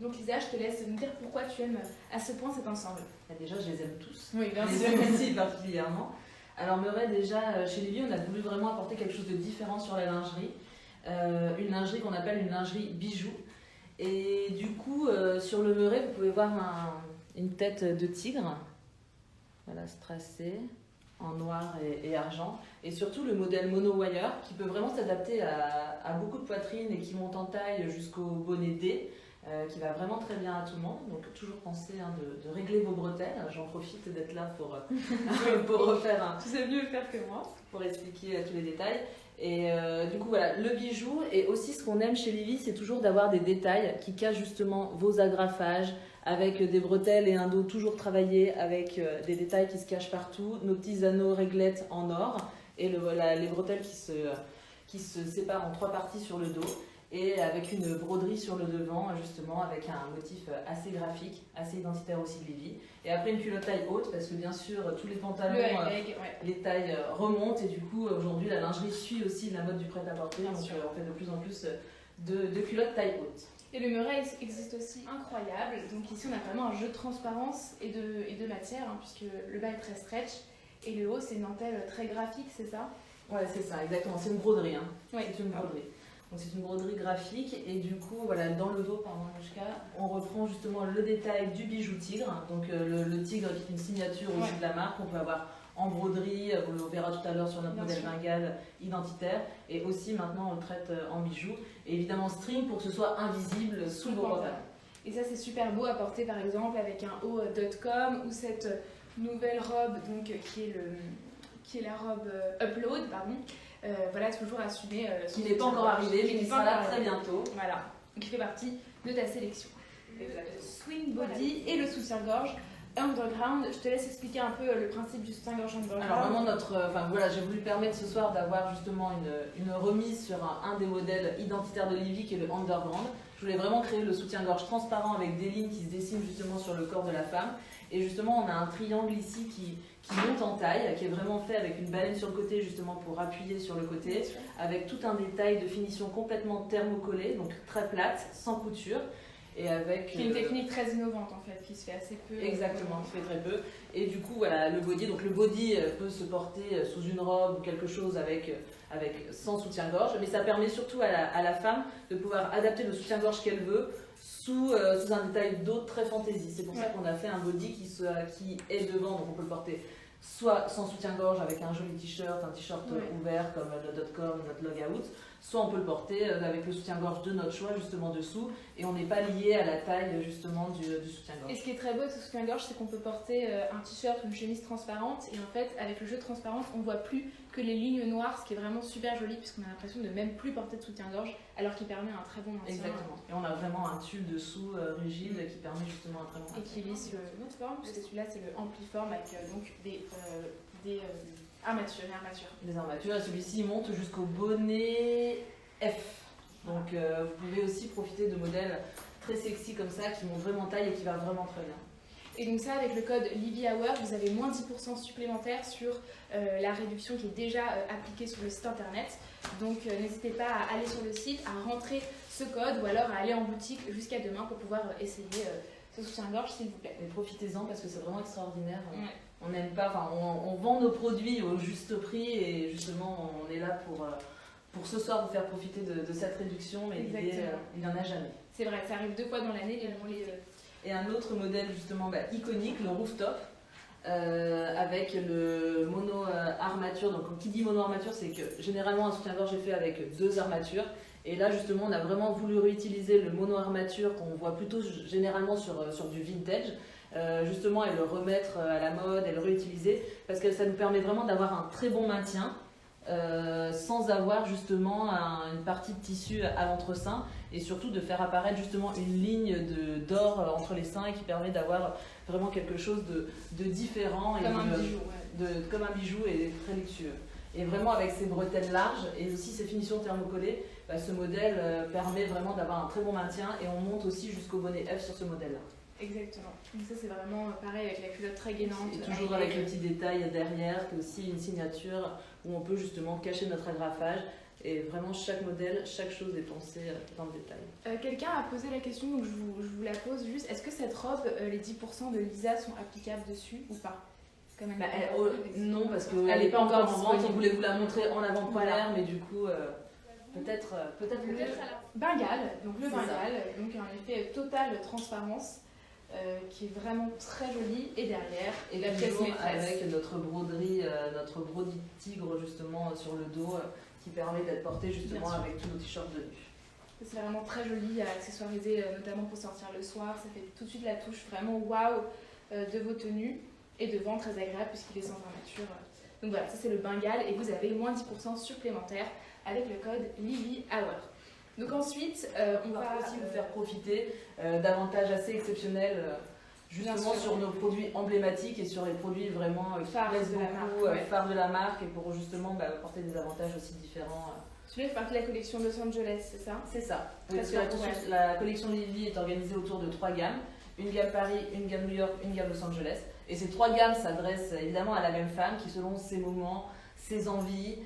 Donc Lisa, je te laisse nous dire pourquoi tu aimes à ce point cet ensemble. Déjà, je les aime tous. Oui, bien Je sûr. les aime aussi particulièrement. Alors Meuret, déjà, chez Livy, on a voulu vraiment apporter quelque chose de différent sur la lingerie. Une lingerie qu'on appelle une lingerie bijou. Et du coup, sur le Meuret, vous pouvez voir une tête de tigre. Voilà, strassée, en noir et argent. Et surtout le modèle mono-wire, qui peut vraiment s'adapter à beaucoup de poitrines et qui monte en taille jusqu'au bonnet D. Qui va vraiment très bien à tout le monde. Donc toujours penser de régler vos bretelles. J'en profite d'être là pour refaire Tu sais mieux faire que moi. pour expliquer tous les détails. Et du coup voilà, le bijou. Et aussi ce qu'on aime chez Livy, c'est toujours d'avoir des détails qui cachent justement vos agrafages, avec des bretelles et un dos toujours travaillé, avec des détails qui se cachent partout, nos petits anneaux réglettes en or, et les bretelles qui se séparent en 3 parties sur le dos. Et avec une broderie sur le devant, justement, avec un motif assez graphique, assez identitaire aussi de Livy. Et après une culotte taille haute, parce que bien sûr, tous les pantalons, les tailles remontent. Et du coup, aujourd'hui, la lingerie suit aussi la mode du prêt-à-porter. Donc on fait de plus en plus de culottes taille haute. Et le Meuret existe aussi incroyable. Donc ici, on a vraiment un jeu de transparence et de matière, hein, puisque le bas est très stretch. Et le haut, c'est une dentelle très graphique, c'est ça? Ouais, c'est ça, exactement. C'est une broderie. Hein. Oui. C'est une broderie. Donc c'est une broderie graphique et du coup voilà, dans le dos, pardon, on reprend justement le détail du bijou tigre. Donc le tigre qui est une signature aussi de la marque, on peut avoir en broderie, on le verra tout à l'heure sur notre modèle Bengale identitaire, et aussi maintenant on le traite en bijoux. Et évidemment string pour que ce soit invisible sous vos pantalons. Et ça c'est super beau à porter par exemple avec un haut .com ou cette nouvelle robe donc, qui est la robe Upload, pardon. Voilà, toujours assumer. Qui n'est pas encore arrivé, mais qui sera là très bientôt. Voilà, qui fait partie de ta sélection. Swing body et le soutien-gorge underground. Je te laisse expliquer un peu le principe du soutien-gorge underground. Alors vraiment voilà, j'ai voulu permettre ce soir d'avoir justement une remise sur un des modèles identitaires de Livy qui est le underground. Je voulais vraiment créer le soutien-gorge transparent avec des lignes qui se dessinent justement sur le corps de la femme. Et justement, on a un triangle ici qui monte en taille, qui est vraiment fait avec une baleine sur le côté justement pour appuyer sur le côté, avec tout un détail de finition complètement thermocollé, donc très plate, sans couture. Et avec qui est une technique très innovante en fait, qui se fait assez peu. Exactement, qui se fait très peu. Et du coup, voilà, le body. Donc le body peut se porter sous une robe ou quelque chose sans soutien-gorge, mais ça permet surtout à la femme de pouvoir adapter le soutien-gorge qu'elle veut sous un détail d'autres très fantaisie. C'est pour ça qu'on a fait un body qui est devant, donc on peut le porter soit sans soutien-gorge avec un joli t-shirt, un t-shirt ouvert comme le .com, notre logout, soit on peut le porter avec le soutien-gorge de notre choix justement dessous, et on n'est pas lié à la taille justement du soutien-gorge. Et ce qui est très beau de ce soutien-gorge, c'est qu'on peut porter un t-shirt, une chemise transparente, et en fait avec le jeu de transparence, on voit plus que les lignes noires, ce qui est vraiment super joli puisqu'on a l'impression de même plus porter de soutien-gorge, alors qu'il permet un très bon maintien. Exactement. Et on a vraiment un tulle dessous rigide qui permet justement un très bon maintien. Et qui lisse une autre forme, parce que celui-là c'est le Ampliform avec donc des armatures. Des armatures, et celui-ci monte jusqu'au bonnet F. Donc vous pouvez aussi profiter de modèles très sexy comme ça, qui montent vraiment taille et qui va vraiment très bien. Et donc ça, avec le code LivyHour, vous avez moins 10% supplémentaire sur la réduction qui est déjà appliquée sur le site internet. Donc n'hésitez pas à aller sur le site, à rentrer ce code ou alors à aller en boutique jusqu'à demain pour pouvoir essayer ce soutien-gorge s'il vous plaît. Et profitez-en parce que c'est vraiment extraordinaire. On n'aime pas, on vend nos produits au juste prix et justement on est là pour ce soir vous faire profiter de cette réduction, mais l'idée, il n'y en a jamais. C'est vrai, ça arrive 2 fois dans l'année, Et un autre modèle justement iconique, le rooftop, avec le mono armature. Donc qui dit mono armature, c'est que généralement un soutien-gorge est fait avec 2 armatures. Et là justement on a vraiment voulu réutiliser le mono armature qu'on voit plutôt généralement sur du vintage, justement, et le remettre à la mode et le réutiliser, parce que ça nous permet vraiment d'avoir un très bon maintien. Sans avoir justement une partie de tissu à l'entresein, et surtout de faire apparaître justement une ligne d'or entre les seins, et qui permet d'avoir vraiment quelque chose de différent comme un bijou et très luxueux. Et vraiment avec ces bretelles larges et aussi ces finitions thermocollées, ce modèle permet vraiment d'avoir un très bon maintien, et on monte aussi jusqu'au bonnet F sur ce modèle-là. Exactement. Donc ça c'est vraiment pareil avec la culotte très gainante. Et toujours avec le petit détail derrière, qui est aussi une signature où on peut justement cacher notre agrafage Et vraiment, chaque modèle, chaque chose est pensée dans le détail. Quelqu'un a posé la question, donc je vous la pose juste. Est-ce que cette robe, les 10% de Lisa sont applicables dessus ou pas? Non, parce qu'elle n'est pas encore en vente. On voulait vous la montrer en avant-première, mais du coup, peut-être. Bengale, donc le Bengale, donc un effet totale transparence. Qui est vraiment très jolie, et derrière et la pièce maîtresse avec notre broderie tigre justement sur le dos qui permet d'être porté justement avec tous nos t-shirts de nu. C'est vraiment très joli à accessoiriser, notamment pour sortir le soir. Ça fait tout de suite la touche vraiment waouh de vos tenues, et devant très agréable puisqu'il est sans armature. Donc voilà, ça c'est le Bengale, et vous avez moins 10% supplémentaire avec le code LilyHour. Donc ensuite, on va aussi vous faire profiter d'avantages assez exceptionnels justement sur nos produits emblématiques et sur les produits vraiment qui plaisent beaucoup, phares de la marque, et pour justement apporter des avantages aussi différents. Celui-là fait partie de la collection Los Angeles, c'est ça? C'est ça. La collection Lily est organisée autour de 3 gammes. Une gamme Paris, une gamme New York, une gamme Los Angeles. Et ces 3 gammes s'adressent évidemment à la même femme qui, selon ses moments, ses envies,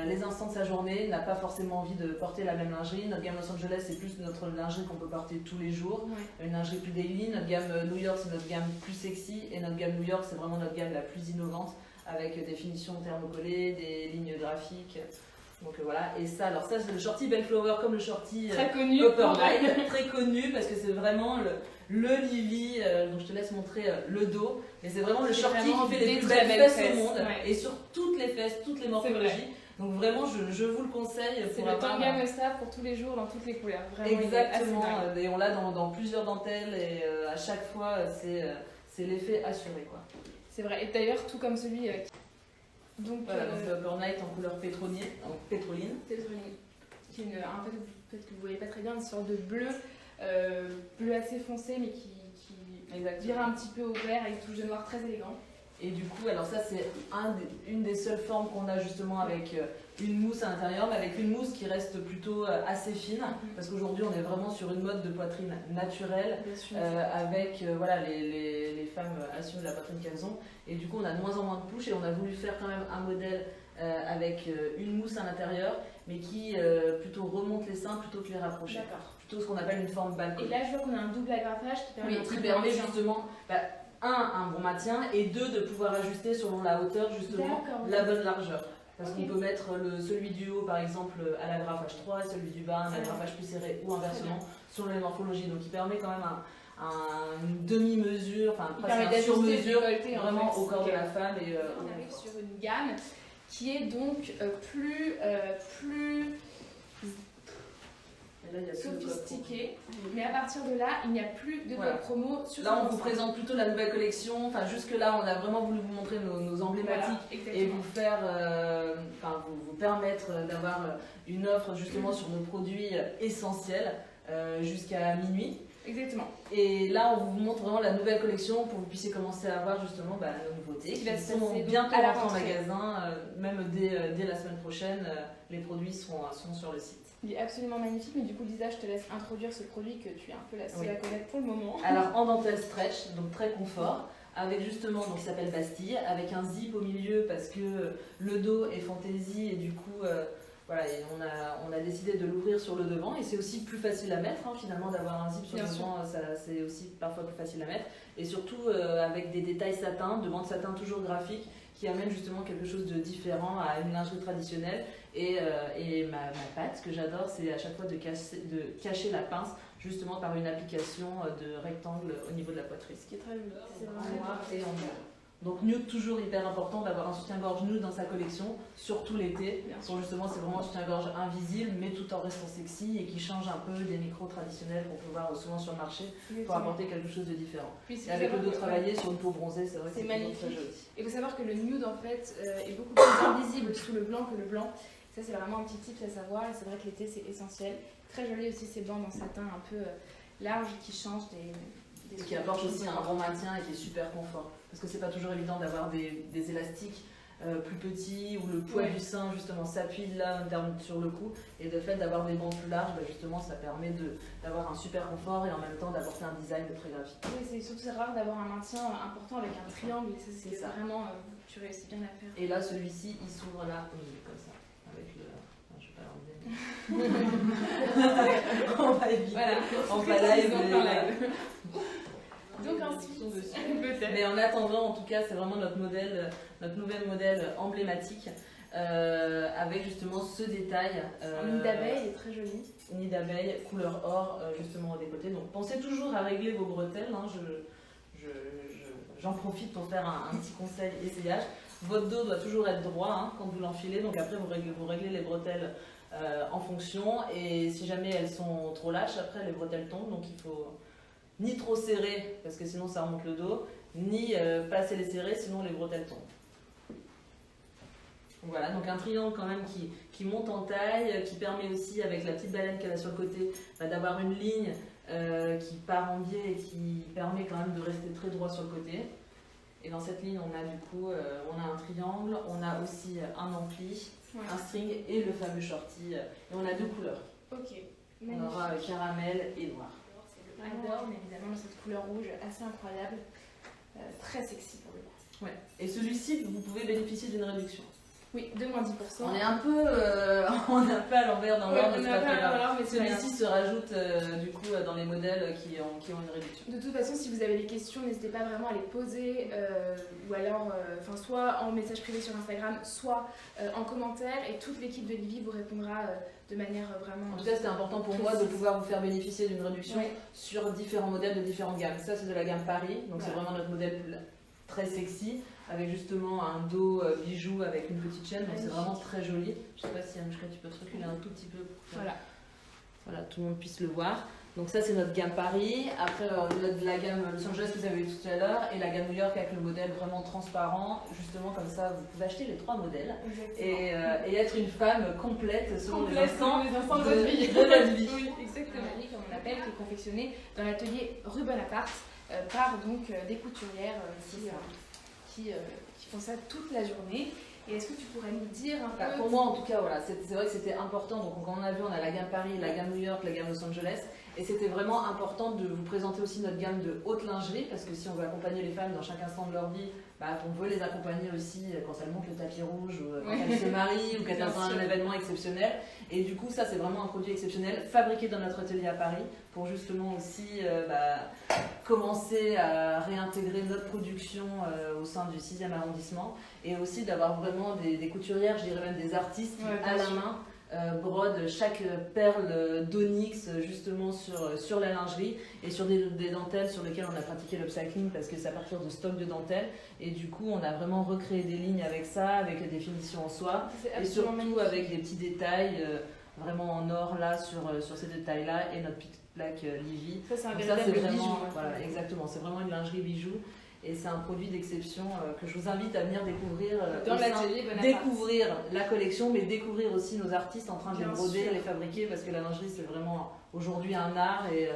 les instants de sa journée, n'a pas forcément envie de porter la même lingerie. Notre gamme Los Angeles, c'est plus notre lingerie qu'on peut porter tous les jours, une lingerie plus daily. Notre gamme New York, c'est notre gamme plus sexy, et notre gamme New York, c'est vraiment notre gamme la plus innovante, avec des finitions thermocollées, des lignes graphiques. Donc voilà, et ça, alors ça c'est le shorty Bellflower, comme le shorty très connu, très connu, parce que c'est vraiment le Lily, donc je te laisse montrer le dos, mais c'est vraiment le shorty qui fait les plus belles fesses au monde, et sur toutes les fesses, toutes les morphologies. Donc vraiment, je vous le conseille. C'est le tanga must-have pour tous les jours, dans toutes les couleurs. Vraiment, exactement, et on l'a dans plusieurs dentelles, et à chaque fois, c'est l'effet assuré, quoi. C'est vrai, et d'ailleurs, tout comme celui donc c'est Upper Night en couleur pétroline. Qui est en fait, peut-être que vous ne voyez pas très bien, une sorte de bleu, bleu assez foncé, mais qui vire un petit peu au vert avec une touche de noir très élégant. Et du coup, alors ça c'est une des seules formes qu'on a justement avec une mousse à l'intérieur, mais avec une mousse qui reste plutôt assez fine, parce qu'aujourd'hui on est vraiment sur une mode de poitrine naturelle, avec voilà, les femmes assument la poitrine qu'elles ont, et du coup on a de moins en moins de push, et on a voulu faire quand même un modèle avec une mousse à l'intérieur, mais qui plutôt remonte les seins plutôt que les rapprocher. Plutôt ce qu'on appelle une forme balcon. Et là je vois qu'on a un double agrafage qui permet justement un bon maintien, et 2 de pouvoir ajuster selon la hauteur justement la bonne largeur. Parce qu'on peut mettre celui du haut par exemple à l'agrafage 3 et celui du bas à un agrafage plus serré, ou inversement selon les morphologies. Donc il permet quand même une demi-mesure, enfin presque un sur-mesure vraiment au corps de la femme. Et, on arrive sur une gamme qui est donc plus sophistiqué, mais à partir de là, il n'y a plus de code promo sur là, on vous présente plutôt la nouvelle collection. Enfin, jusque-là, on a vraiment voulu vous montrer nos emblématiques, et vous faire, vous permettre d'avoir une offre justement sur nos produits essentiels jusqu'à minuit. Exactement. Et là, on vous montre vraiment la nouvelle collection pour que vous puissiez commencer à voir justement nos nouveautés qui sont bientôt rentrées en magasin, même dès la semaine prochaine. Les produits seront sur le site. Il est absolument magnifique, mais du coup Lisa, je te laisse introduire ce produit que tu es un peu la seule à connaître pour le moment. Alors en dentelle stretch, donc très confort, avec justement, donc il s'appelle Bastille, avec un zip au milieu parce que le dos est fantaisie, et du coup voilà, et on a décidé de l'ouvrir sur le devant, et c'est aussi plus facile à mettre finalement, d'avoir un zip sur le devant, c'est aussi parfois plus facile à mettre, et surtout avec des détails satin, de bande satin toujours graphique, qui amène justement quelque chose de différent à une lingerie traditionnelle. Et ma patte, ce que j'adore, c'est à chaque fois de cacher la pince justement par une application de rectangle au niveau de la poitrine. Ce qui est très joli. C'est vraiment noir et en blanc. Donc nude, toujours hyper important d'avoir un soutien-gorge nude dans sa collection, surtout l'été. Justement, c'est vraiment un soutien-gorge invisible, mais tout en restant sexy, et qui change un peu des micros traditionnels qu'on peut voir souvent sur le marché, pour apporter quelque chose de différent. Et avec le dos travaillé sur une peau bronzée, c'est vrai que c'est magnifique. Très joli. Et il faut savoir que le nude en fait est beaucoup plus invisible sous le blanc que le blanc. Ça c'est vraiment un petit tip à savoir, et c'est vrai que l'été c'est essentiel. Très joli aussi ces bandes en satin un peu large qui changent des qui apporte aussi un bon maintien et qui est super confort. Parce que c'est pas toujours évident d'avoir des élastiques plus petits, où le poids du sein justement s'appuie là sur le cou, et de fait d'avoir des bandes plus larges, justement ça permet d'avoir un super confort et en même temps d'apporter un design très graphique. Oui, c'est surtout rare d'avoir un maintien important avec un triangle, et ça c'est vraiment, tu réussis bien à faire. Et là celui-ci il s'ouvre là, comme ça, avec le... je vais pas l'enlever. On va éviter. Voilà, En pas live. Donc ensuite, peut-être. Mais en attendant, en tout cas, c'est vraiment notre nouvel modèle emblématique avec justement ce détail. Un nid d'abeille est très joli. Nid d'abeille, couleur or, justement au décolleté. Donc pensez toujours à régler vos bretelles. Hein. J'en profite pour faire un petit conseil essayage. Votre dos doit toujours être droit hein, quand vous l'enfilez. Donc après, vous réglez les bretelles en fonction. Et si jamais elles sont trop lâches, après les bretelles tombent. Donc il faut ni trop serrer, parce que sinon ça remonte le dos, ni pas assez les serrer, sinon les bretelles tombent. Voilà, donc un triangle quand même qui monte en taille, qui permet aussi, avec la petite baleine qu'elle a sur le côté, d'avoir une ligne qui part en biais et qui permet quand même de rester très droit sur le côté. Et dans cette ligne, on a du coup on a un triangle, on a aussi un ampli, un string et le fameux shorty. Et on a deux couleurs. Ok, on aura caramel et noir. C'est le adore, mais évidemment cette couleur rouge assez incroyable, très sexy pour le coup. Ouais. Et celui-ci, vous pouvez bénéficier d'une réduction. Oui, de moins 10%. On est un peu à l'envers dans l'ordre, mais c'est pas très grave. Celui-ci se rajoute du coup dans les modèles qui ont une réduction. De toute façon, si vous avez des questions, n'hésitez pas vraiment à les poser, ou alors soit en message privé sur Instagram, soit en commentaire, et toute l'équipe de Livy vous répondra de manière vraiment... En tout cas, c'était important pour moi de pouvoir vous faire bénéficier d'une réduction sur différents modèles de différentes gammes. Ça, c'est de la gamme Paris, donc c'est vraiment notre modèle très sexy, avec justement un dos bijou avec une petite chaîne, donc c'est vraiment très joli. Je sais pas si Anouchka, tu peux te reculer un tout petit peu pour que voilà, tout le monde puisse le voir. Donc ça c'est notre gamme Paris. Après la gamme Los Angeles que vous avez vu tout à l'heure, et la gamme New York avec le modèle vraiment transparent. Justement comme ça vous pouvez acheter les trois modèles et être une femme complète selon les instants de votre vie. Oui, exactement. Comme on l'appelle, qui est confectionné dans l'atelier rue Bonaparte par donc des couturières qui font ça toute la journée. Et est-ce que tu pourrais nous dire un peu... Pour moi en tout cas, voilà, c'est vrai que c'était important. Donc comme on a vu, on a la gamme Paris, la gamme New York, la gamme Los Angeles. Et c'était vraiment important de vous présenter aussi notre gamme de haute lingerie, parce que si on veut accompagner les femmes dans chaque instant de leur vie, on veut les accompagner aussi quand elles montent le tapis rouge, ou quand elles se marient, ou quand elles ont un événement exceptionnel. Et du coup, ça c'est vraiment un produit exceptionnel, fabriqué dans notre atelier à Paris, pour justement aussi commencer à réintégrer notre production au sein du 6e arrondissement, et aussi d'avoir vraiment des couturières, je dirais même des artistes à la main, brode chaque perle d'onyx justement sur la lingerie, et sur des dentelles sur lesquelles on a pratiqué l'upcycling, parce que c'est à partir de stock de dentelles, et du coup on a vraiment recréé des lignes avec ça, avec des finitions en soie, et surtout avec des petits détails vraiment en or là sur ces détails là, et notre petite plaque Livy. Ça c'est vraiment bijou, voilà, exactement, c'est vraiment une lingerie bijou. Et c'est un produit d'exception que je vous invite à venir découvrir dans l'atelier Bonaparte. Découvrir la collection, mais découvrir aussi nos artistes en train de les broder, les fabriquer, parce que la lingerie c'est vraiment aujourd'hui un art et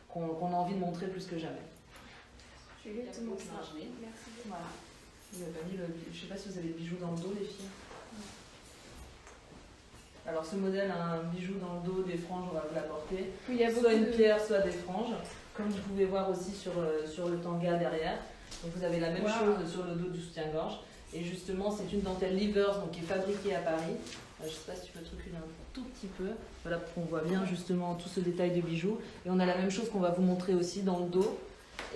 qu'on a envie de montrer plus que jamais. C'est exactement ça. Merci. Voilà. Je ne sais pas si vous avez le bijou dans le dos, les filles. Alors ce modèle a un bijou dans le dos, des franges, on va vous l'apporter. Oui, il y a soit une pierre, soit des franges, comme vous pouvez voir aussi sur le tanga derrière. Donc vous avez la même chose sur le dos du soutien-gorge. Et justement, c'est une dentelle Livers, donc qui est fabriquée à Paris. Je ne sais pas si tu peux te reculer un tout petit peu. Voilà, pour qu'on voit bien justement tout ce détail de bijoux. Et on a la même chose qu'on va vous montrer aussi dans le dos.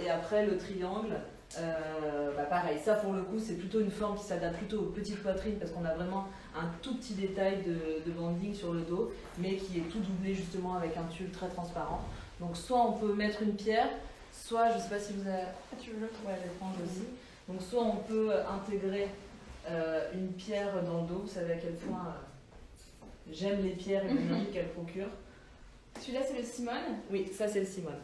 Et après, le triangle, pareil. Ça, pour le coup, c'est plutôt une forme qui s'adapte plutôt aux petites poitrines, parce qu'on a vraiment un tout petit détail de banding sur le dos, mais qui est tout doublé justement avec un tulle très transparent. Donc soit on peut mettre une pierre, soit, je ne sais pas si vous avez... tu veux les franges aussi. Donc soit on peut intégrer une pierre dans le dos, vous savez à quel point j'aime les pierres et l'énergie qu'elles procurent. Celui-là c'est le Simone. Oui, ça c'est le Simone.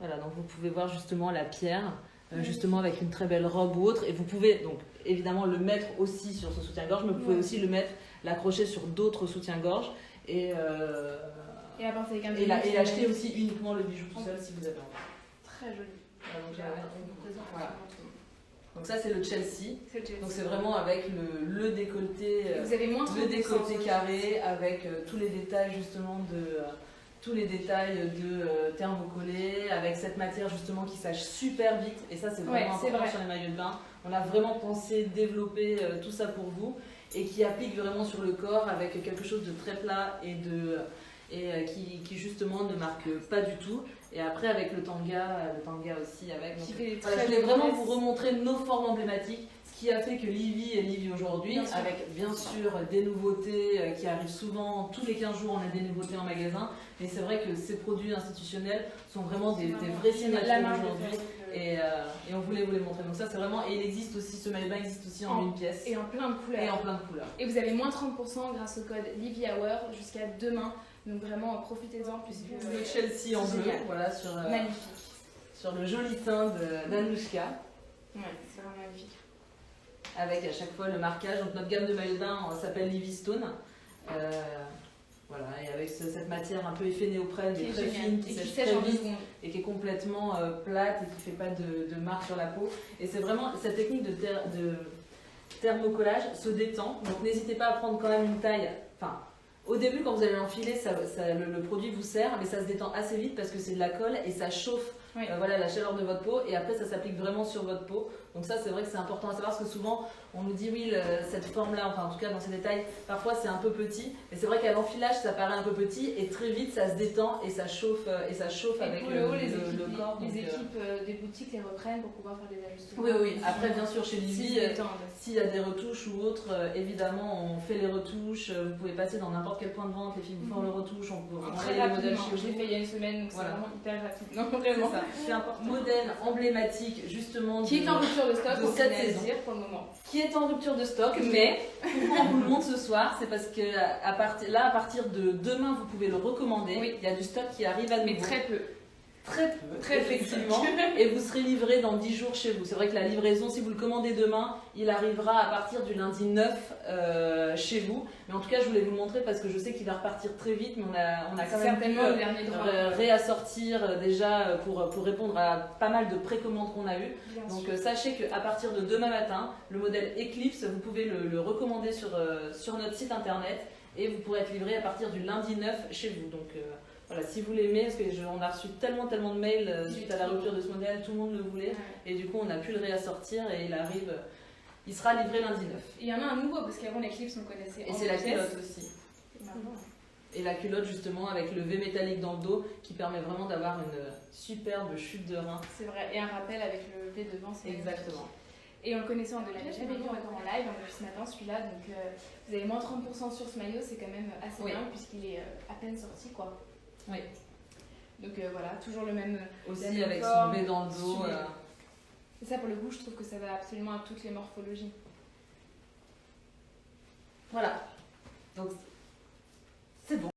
Voilà, donc vous pouvez voir justement la pierre, justement avec une très belle robe ou autre, et vous pouvez donc évidemment le mettre aussi sur ce soutien-gorge, mais vous pouvez aussi le mettre, l'accrocher sur d'autres soutiens-gorge, et acheter aussi uniquement le bijou tout seul si vous avez envie. Très joli. Voilà. Donc ça c'est le Chelsea. Donc c'est vraiment avec le décolleté, vous avez moins le décolleté carré, avec tous les détails justement de thermocollé, avec cette matière justement qui sèche super vite, et ça c'est vraiment important sur les maillots de bain. On a vraiment pensé développer tout ça pour vous, et qui applique vraiment sur le corps avec quelque chose de très plat et qui justement ne marque pas du tout. Et après avec le tanga aussi avec. Donc, voilà, je voulais vraiment vous remontrer nos formes emblématiques, ce qui a fait que Livy est Livy aujourd'hui, avec bien sûr des nouveautés qui arrivent souvent, tous les 15 jours on a des nouveautés en magasin, mais c'est vrai que ces produits institutionnels sont vraiment des vrais signatures aujourd'hui. Et on voulait vous les montrer. Donc ça c'est vraiment, et il existe aussi, ce maillot de bain existe aussi en une pièce. Et en plein de couleurs. Et vous avez moins 30% grâce au code Livy Hour jusqu'à demain. Donc vraiment profitez-en puisque le Chelsea en bleu, voilà, sur le joli teint d'Anouchka. Ouais, c'est vraiment magnifique. Avec à chaque fois le marquage. Donc notre gamme de maillot de bain s'appelle Livy Stone. Voilà, et avec cette matière un peu effet néoprène, qui est très fine, qui sèche très vite et qui est complètement plate et qui ne fait pas de marque sur la peau. Et c'est vraiment cette technique de thermocollage se détend. Donc n'hésitez pas à prendre quand même une taille. Enfin, au début, quand vous allez l'enfiler, le produit vous sert, mais ça se détend assez vite parce que c'est de la colle et ça chauffe voilà, la chaleur de votre peau. Et après, ça s'applique vraiment sur votre peau. Donc ça, c'est vrai que c'est important à savoir parce que souvent, on nous dit oui, cette forme-là, enfin en tout cas dans ces détails, parfois c'est un peu petit. Mais c'est vrai qu'à l'enfilage, ça paraît un peu petit et très vite, ça se détend et ça chauffe avec le corps. Les équipes des boutiques les reprennent pour pouvoir faire des ajustements. Oui. Après, bien sûr, chez Livy, s'il y a des retouches ou autres, évidemment, on fait les retouches. Vous pouvez passer dans n'importe quel point de vente, les filles vous font les retouches, on peut renvoyer les modèles chez vous. J'ai fait il y a une semaine, donc c'est vraiment hyper rapide. Non, vraiment. C'est important. Modèle emblématique, justement. Qui est en rupture de stock de cette saison. Pour le moment. Qui est en rupture de stock, mais pourquoi on vous le montre ce soir, c'est parce que à partir de demain, vous pouvez le recommander. Oui. Il y a du stock qui arrive à nouveau. Mais très peu. Très effectivement. Et vous serez livré dans 10 jours chez vous. C'est vrai que la livraison, si vous le commandez demain, il arrivera à partir du lundi 9 chez vous. Mais en tout cas, je voulais vous le montrer parce que je sais qu'il va repartir très vite, mais on a quand même pu réassortir déjà pour répondre à pas mal de précommandes qu'on a eues. Donc sachez qu'à partir de demain matin, le modèle Eclipse, vous pouvez le recommander sur notre site internet et vous pourrez être livré à partir du lundi 9 chez vous. Donc voilà, si vous l'aimez, parce qu'on a reçu tellement de mails suite à la rupture de ce modèle, tout le monde le voulait, et du coup on a pu le réassortir et il sera livré lundi 9. Et il y en a un nouveau, parce qu'avant l'Eclipse on connaissait. Et c'est la culotte aussi. Et la culotte justement avec le V métallique dans le dos qui permet vraiment d'avoir une superbe chute de rein. C'est vrai, et un rappel avec le V devant, c'est exactement. Et on le connaissait en 2000, j'avais vu encore en live, depuis ce matin celui-là, donc vous avez moins 30% sur ce maillot, c'est quand même assez bien puisqu'il est à peine sorti quoi. Oui. Donc voilà, toujours le même. Aussi avec son V dans le dos. Et ça pour le coup, je trouve que ça va absolument à toutes les morphologies. Voilà. Donc c'est bon.